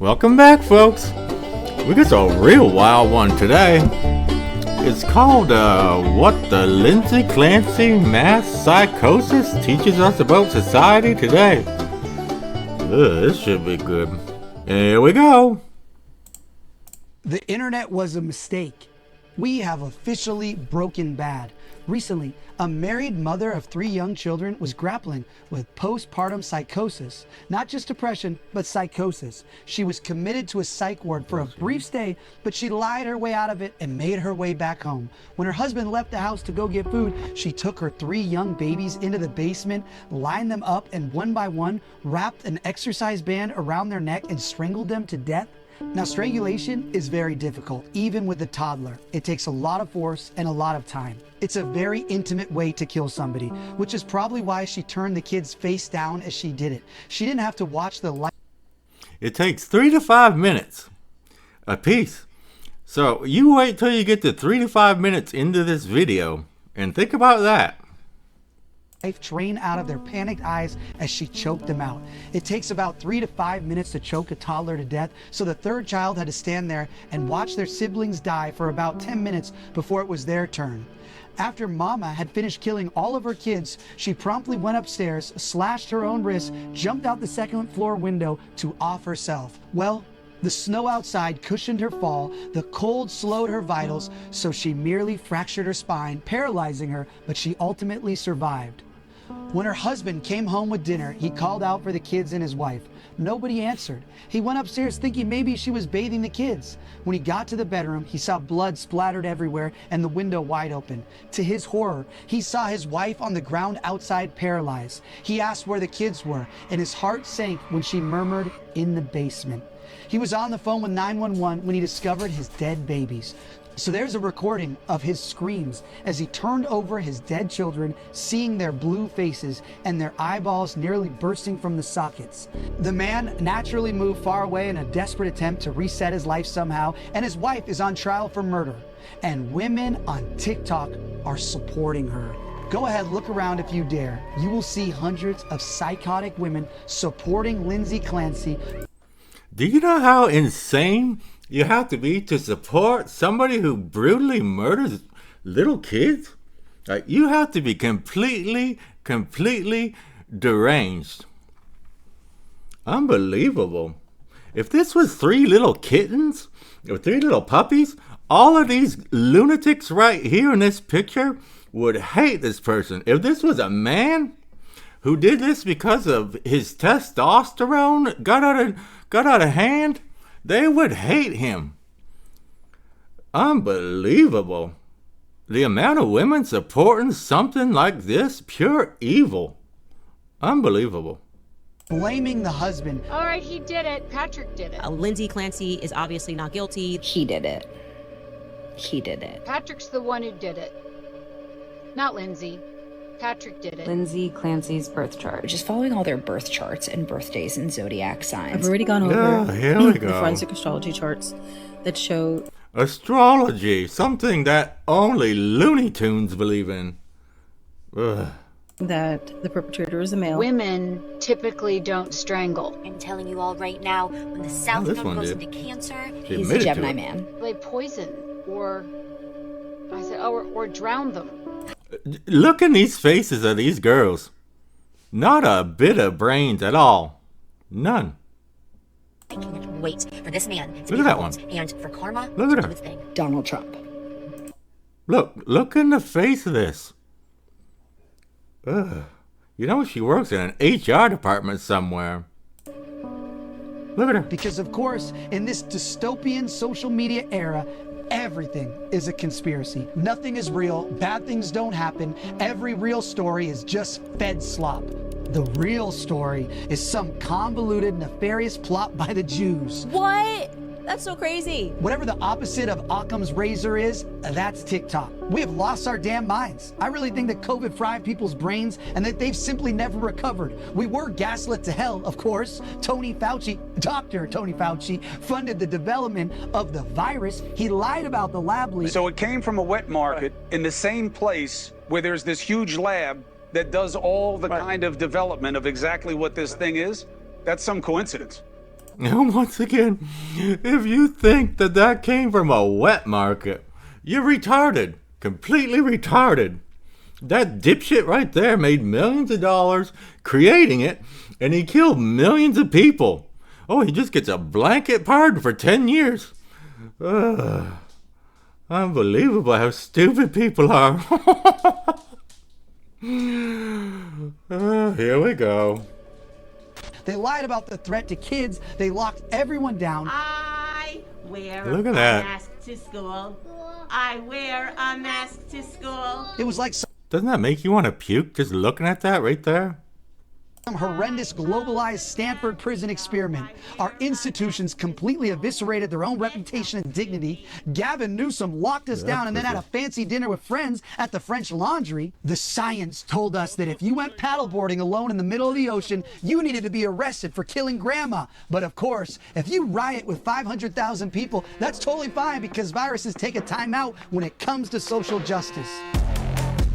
Welcome back, folks. We got a real wild one today. It's called What the Lindsay Clancy Mass Psychosis Teaches Us About Society Today. This should be good. Here we go. The internet was a mistake. We have officially broken bad. Recently, a married mother of 3 young children was grappling with postpartum psychosis. Not just depression, but psychosis. She was committed to a psych ward for a brief stay, but she lied her way out of it and made her way back home. When her husband left the house to go get food, she took her 3 young babies into the basement, lined them up, and one by one, wrapped an exercise band around their neck and strangled them to death. Now, strangulation is very difficult, even with a toddler. It takes a lot of force and a lot of time. It's a very intimate way to kill somebody, which is probably why she turned the kids face down as she did it. She didn't have to watch the light. It takes 3 to 5 minutes a piece. So you wait till you get to 3 to 5 minutes into this video and think about that. Life drain out of their panicked eyes as she choked them out. It takes about 3 to 5 minutes to choke a toddler to death, so the third child had to stand there and watch their siblings die for about 10 minutes before it was their turn. After Mama had finished killing all of her kids, she promptly went upstairs, slashed her own wrist, jumped out the second floor window to off herself. Well, the snow outside cushioned her fall, the cold slowed her vitals, so she merely fractured her spine, paralyzing her, but she ultimately survived. When her husband came home with dinner, he called out for the kids and his wife. Nobody answered. He went upstairs thinking maybe she was bathing the kids. When he got to the bedroom, he saw blood splattered everywhere and the window wide open. To his horror, he saw his wife on the ground outside paralyzed. He asked where the kids were, and his heart sank when she murmured, "In the basement." He was on the phone with 911 when he discovered his dead babies. So there's a recording of his screams as he turned over his dead children, seeing their blue faces and their eyeballs nearly bursting from the sockets. The man naturally moved far away in a desperate attempt to reset his life somehow, and his wife is on trial for murder. And women on TikTok are supporting her. Go ahead, look around if you dare. You will see hundreds of psychotic women supporting Lindsay Clancy. Do you know how insane you have to be to support somebody who brutally murders little kids? Like, you have to be completely deranged. Unbelievable. If this was 3 little kittens or 3 little puppies, all of these lunatics right here in this picture would hate this person. If this was a man who did this because of his testosterone got out of hand, they would hate him. Unbelievable. The amount of women supporting something like this, pure evil. Unbelievable. Blaming the husband. All right, he did it. Patrick did it. Lindsay Clancy is obviously not guilty. He did it. He did it. Patrick's the one who did it. Not Lindsay. Patrick did it. Lindsay Clancy's birth chart. Just following all their birth charts and birthdays and zodiac signs. I've already gone over here we the go. forensic astrology charts that show Astrology, something that only Looney Tunes believe in. Ugh. that the perpetrator is a male. Women typically don't strangle. I'm telling you all right now, when the South this Node one goes did. into cancer, She He's a admitted to Gemini it. man. They poison or drown them. Look in these faces of these girls. Not a bit of brains at all. None. I can't wait for this man to Look be at that called one. and for karma Look at to her. do its thing. Donald Trump. Look in the face of this. Ugh. You know, she works in an HR department somewhere. Look at her. Because of course, in this dystopian social media era, everything is a conspiracy. Nothing is real, bad things don't happen, every real story is just fed slop. The real story is some convoluted, nefarious plot by the Jews. What? That's so crazy. Whatever the opposite of Occam's razor is, that's TikTok. We have lost our damn minds. I really think that COVID fried people's brains and that they've simply never recovered. We were gaslit to hell, of course. Dr. Tony Fauci, funded the development of the virus. He lied about the lab leak. So it came from a wet market in the same place where there's this huge lab that does all the kind of development of exactly what this thing is. That's some coincidence. And once again, if you think that that came from a wet market, you're retarded. Completely retarded. That dipshit right there made millions of dollars creating it, and he killed millions of people. Oh, he just gets a blanket pardon for 10 years. Unbelievable how stupid people are. Here we go. They lied about the threat to kids. They locked everyone down. I wear Look at a that. mask to school. I wear a mask to school. It was like Doesn't that make you want to puke just looking at that right there? some horrendous globalized Stanford prison experiment. Our institutions completely eviscerated their own reputation and dignity. Gavin Newsom locked us down and then had a fancy dinner with friends at the French Laundry. The science told us that if you went paddleboarding alone in the middle of the ocean, you needed to be arrested for killing grandma. But of course, if you riot with 500,000 people, that's totally fine because viruses take a time out when it comes to social justice.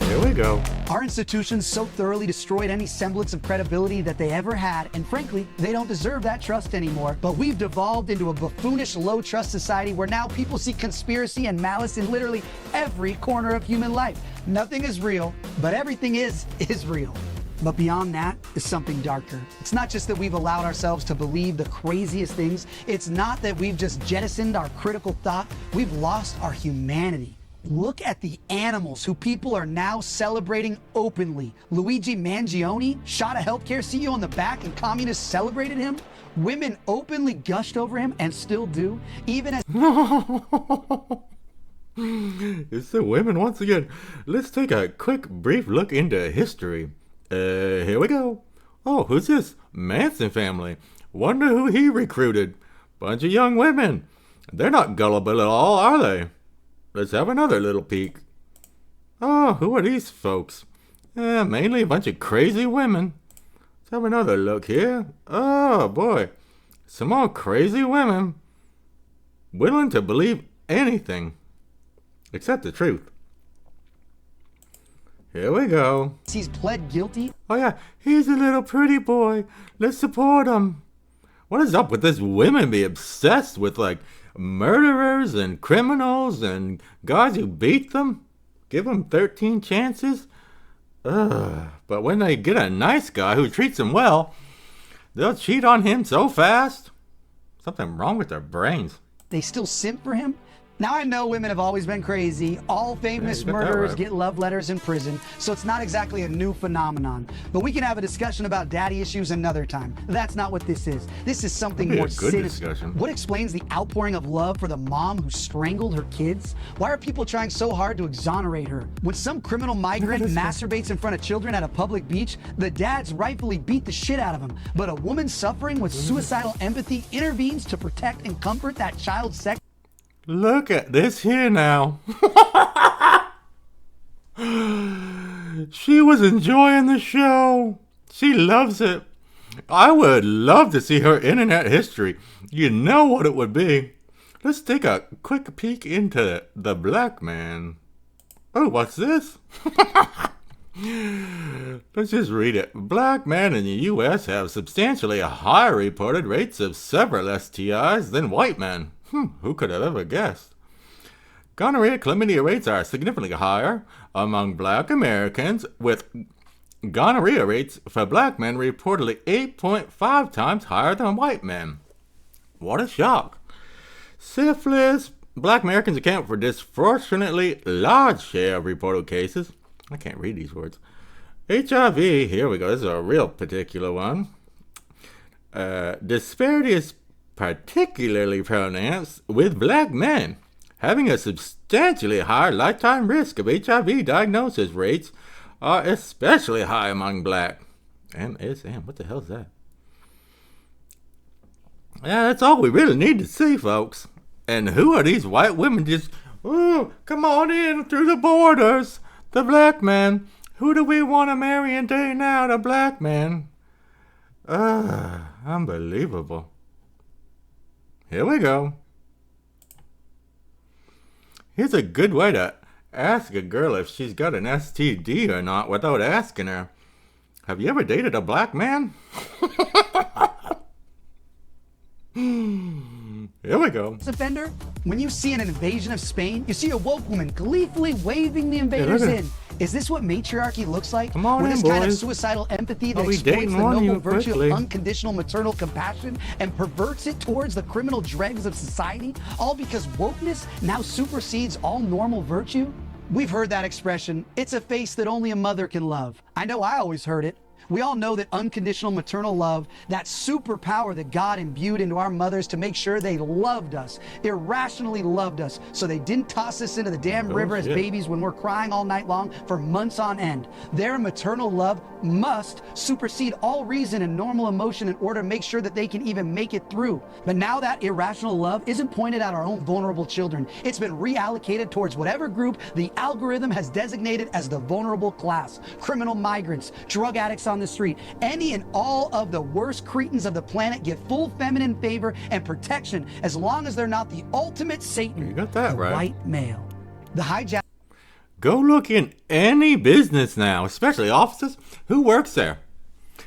Here we go. Our institutions so thoroughly destroyed any semblance of credibility that they ever had, and frankly, they don't deserve that trust anymore. But we've devolved into a buffoonish, low-trust society where now people see conspiracy and malice in literally every corner of human life. Nothing is real, but everything is real. But beyond that is something darker. It's not just that we've allowed ourselves to believe the craziest things. It's not that we've just jettisoned our critical thought. We've lost our humanity. Look at the animals who people are now celebrating openly. Luigi Mangione shot a healthcare CEO in the back and communists celebrated him. Women openly gushed over him and still do, even as... It's the women once again. Let's take a quick, brief look into history. Here we go. Oh, who's this? Manson family. Wonder who he recruited. Bunch of young women. They're not gullible at all, are they? Let's have another little peek. Oh, who are these folks? Mainly a bunch of crazy women. Let's have another look here. Oh, boy. Some more crazy women. Willing to believe anything. Except the truth. Here we go. He's pled guilty. Oh, yeah. He's a little pretty boy. Let's support him. What is up with this women be obsessed with, like, murderers and criminals and guys who beat them? Give them 13 chances? But when they get a nice guy who treats them well, they'll cheat on him so fast. Something wrong with their brains. They still simp for him? Now I know women have always been crazy. All famous you got that murderers right. get love letters in prison, so it's not exactly a new phenomenon. But we can have a discussion about daddy issues another time. That's not what this is. This is something That'd be more a good sinister. discussion. What explains the outpouring of love for the mom who strangled her kids? Why are people trying so hard to exonerate her? When some criminal migrant masturbates in front of children at a public beach, the dads rightfully beat the shit out of him. But a woman suffering with suicidal empathy intervenes to protect and comfort that child's sex. Look at this here now. She was enjoying the show. She loves it. I would love to see her internet history. You know what it would be. Let's take a quick peek into the black man. Oh, what's this? Let's just read it. Black men in the U.S. have substantially higher reported rates of several STIs than white men. Who could have ever guessed? Gonorrhea chlamydia rates are significantly higher among black Americans, with gonorrhea rates for black men reportedly 8.5 times higher than white men. What a shock. Syphilis. Black Americans account for disproportionately large share of reported cases. I can't read these words. HIV. Here we go. This is a real particular one. Disparity is particularly pronounced with black men, having a substantially higher lifetime risk of HIV diagnosis. Rates are especially high among black. MSM, what the hell is that? Yeah, that's all we really need to see, folks. And who are these white women just, oh, come on in through the borders? The black man. Who do we want to marry and date now? The black man. Unbelievable. Here we go. Here's a good way to ask a girl if she's got an STD or not without asking her. Have you ever dated a black man? Here we go. offender? When you see an invasion of Spain, you see a woke woman gleefully waving the invaders look at in. Is this what matriarchy looks like? Come on With in, this kind of boys. suicidal empathy that I'll be exploits dating the on noble you virtue quickly. of unconditional maternal compassion and perverts it towards the criminal dregs of society, all because wokeness now supersedes all normal virtue? We've heard that expression, it's a face that only a mother can love. I know I always heard it. We all know that unconditional maternal love, that superpower that God imbued into our mothers to make sure they loved us, irrationally loved us, so they didn't toss us into the damn river as shit. babies when we're crying all night long for months on end. Their maternal love must supersede all reason and normal emotion in order to make sure that they can even make it through. But now that irrational love isn't pointed at our own vulnerable children. It's been reallocated towards whatever group the algorithm has designated as the vulnerable class. Criminal migrants, drug addicts on the street, any and all of the worst cretins of the planet get full feminine favor and protection as long as they're not the ultimate Satan, You got that the right. white male. The hijack Go look in any business now, especially offices. Who works there?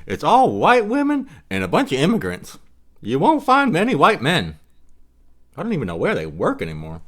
It's all white women and a bunch of immigrants. You won't find many white men. I don't even know where they work anymore.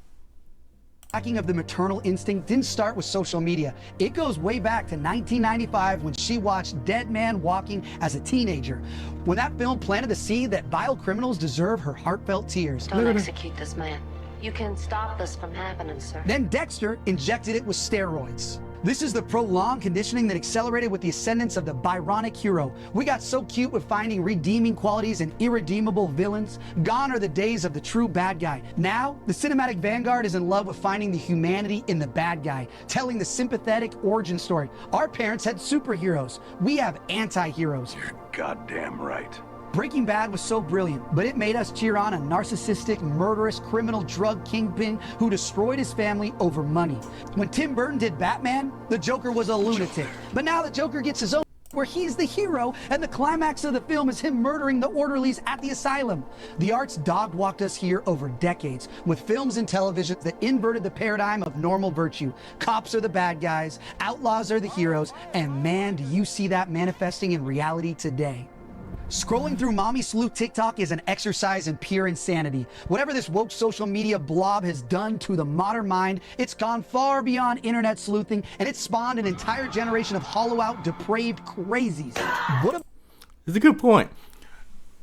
hacking of the maternal instinct didn't start with social media. It goes way back to 1995 when she watched Dead Man Walking as a teenager. When that film planted the seed that vile criminals deserve her heartfelt tears. Don't execute this man. You can stop this from happening, sir. Then Dexter injected it with steroids. This is the prolonged conditioning that accelerated with the ascendance of the Byronic hero. We got so cute with finding redeeming qualities in irredeemable villains. Gone are the days of the true bad guy. Now, the cinematic vanguard is in love with finding the humanity in the bad guy, telling the sympathetic origin story. Our parents had superheroes. We have anti-heroes. You're goddamn right. Breaking Bad was so brilliant, but it made us cheer on a narcissistic, murderous, criminal drug kingpin who destroyed his family over money. When Tim Burton did Batman, the Joker was a lunatic. But now the Joker gets his own, where he's the hero, and the climax of the film is him murdering the orderlies at the asylum. The arts dog-walked us here over decades, with films and television that inverted the paradigm of normal virtue. Cops are the bad guys, outlaws are the heroes, and man, do you see that manifesting in reality today. Scrolling through Mommy Sleuth TikTok is an exercise in pure insanity. Whatever this woke social media blob has done to the modern mind, it's gone far beyond internet sleuthing, and it's spawned an entire generation of hollow-out, depraved crazies. What It's a good point.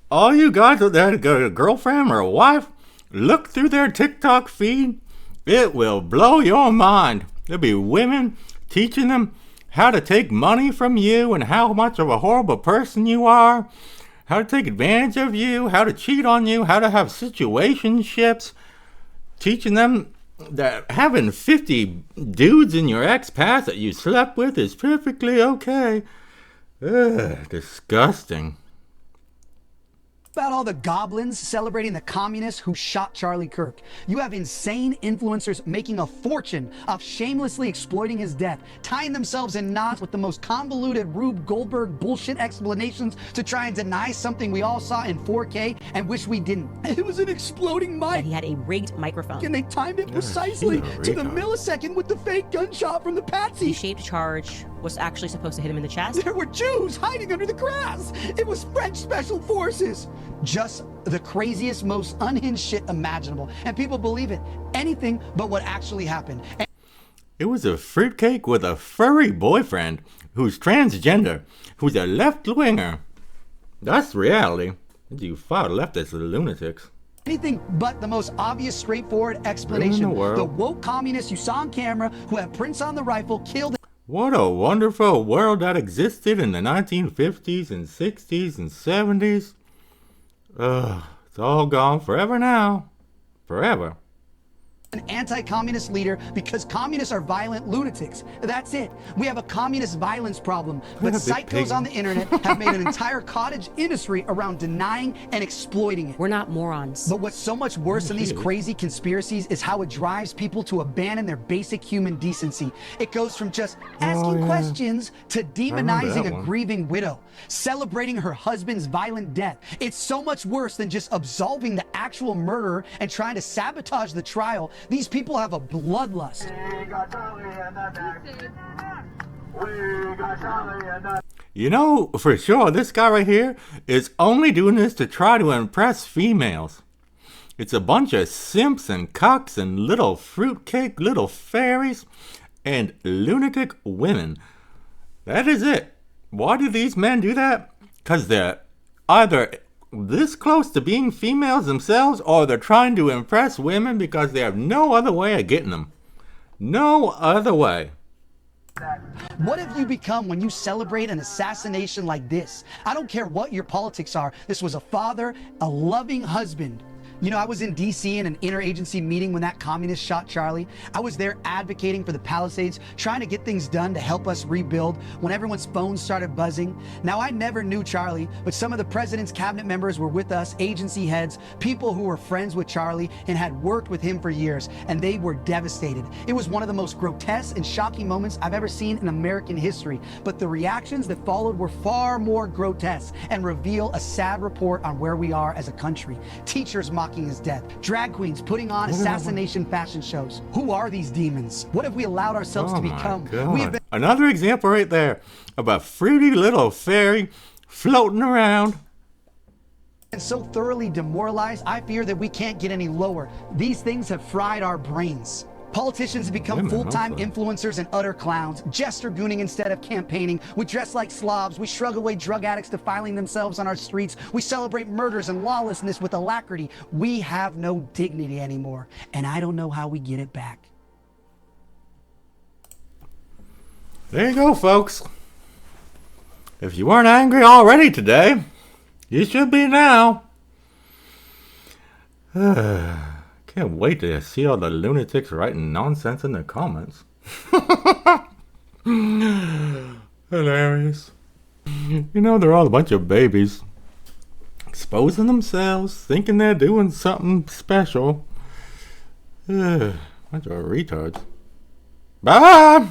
All you guys out there that got a girlfriend or a wife, look through their TikTok feed. It will blow your mind. There'll be women teaching them how to take money from you and how much of a horrible person you are, how to take advantage of you, how to cheat on you, how to have situationships, teaching them that having 50 dudes in your ex-past that you slept with is perfectly okay. Ugh, disgusting. about all the goblins celebrating the communists who shot Charlie Kirk? You have insane influencers making a fortune off shamelessly exploiting his death, tying themselves in knots with the most convoluted Rube Goldberg bullshit explanations to try and deny something we all saw in 4K and wish we didn't. It was an exploding mic. He had a rigged microphone. And they timed it precisely to the millisecond with the fake gunshot from the patsy. The shaped charge was actually supposed to hit him in the chest. There were Jews hiding under the grass. It was French special forces. Just the craziest, most unhinged shit imaginable. And people believe it. Anything but what actually happened. It was a fruitcake with a furry boyfriend who's transgender, who's a left-winger. That's reality. You far leftist lunatics. Anything but the most obvious, straightforward explanation. In the world. The woke communists you saw on camera who have prints on the rifle killed. What a wonderful world that existed in the 1950s and 60s and 70s. It's all gone forever now. Forever. An anti-communist leader because communists are violent lunatics. That's it. We have a communist violence problem. But psychos on the internet have made an entire cottage industry around denying and exploiting it. We're not morons. But what's so much worse than these crazy conspiracies is how it drives people to abandon their basic human decency. It goes from just asking questions to demonizing a grieving widow, celebrating her husband's violent death. It's so much worse than just absolving the actual murderer and trying to sabotage the trial. These people have a bloodlust. You know, for sure, this guy right here is only doing this to try to impress females. It's a bunch of simps and cocks and little fruitcake little fairies and lunatic women. That is it. Why do these men do that? Because they're either this close to being females themselves, or they're trying to impress women because they have no other way of getting them. No other way. What have you become when you celebrate an assassination like this? I don't care what your politics are. This was a father, a loving husband. You know, I was in D.C. in an interagency meeting when that communist shot Charlie. I was there advocating for the Palisades, trying to get things done to help us rebuild when everyone's phones started buzzing. Now, I never knew Charlie, but some of the president's cabinet members were with us, agency heads, people who were friends with Charlie and had worked with him for years, and they were devastated. It was one of the most grotesque and shocking moments I've ever seen in American history, but the reactions that followed were far more grotesque and reveal a sad report on where we are as a country. Teachers mocking his death, drag queens putting on assassination fashion shows. Who are these demons? What have we allowed ourselves to become? We have been Another example right there of a fruity little fairy floating around. so thoroughly demoralized, I fear that we can't get any lower. These things have fried our brains. Politicians have become full-time influencers and utter clowns, gesture-gooning instead of campaigning. We dress like slobs. We shrug away drug addicts defiling themselves on our streets. We celebrate murders and lawlessness with alacrity. We have no dignity anymore, and I don't know how we get it back. There you go, folks. If you weren't angry already today, you should be now. Can't wait to see all the lunatics writing nonsense in the comments. Hilarious. You know, they're all a bunch of babies. Exposing themselves, thinking they're doing something special. Bunch of retards. Bye!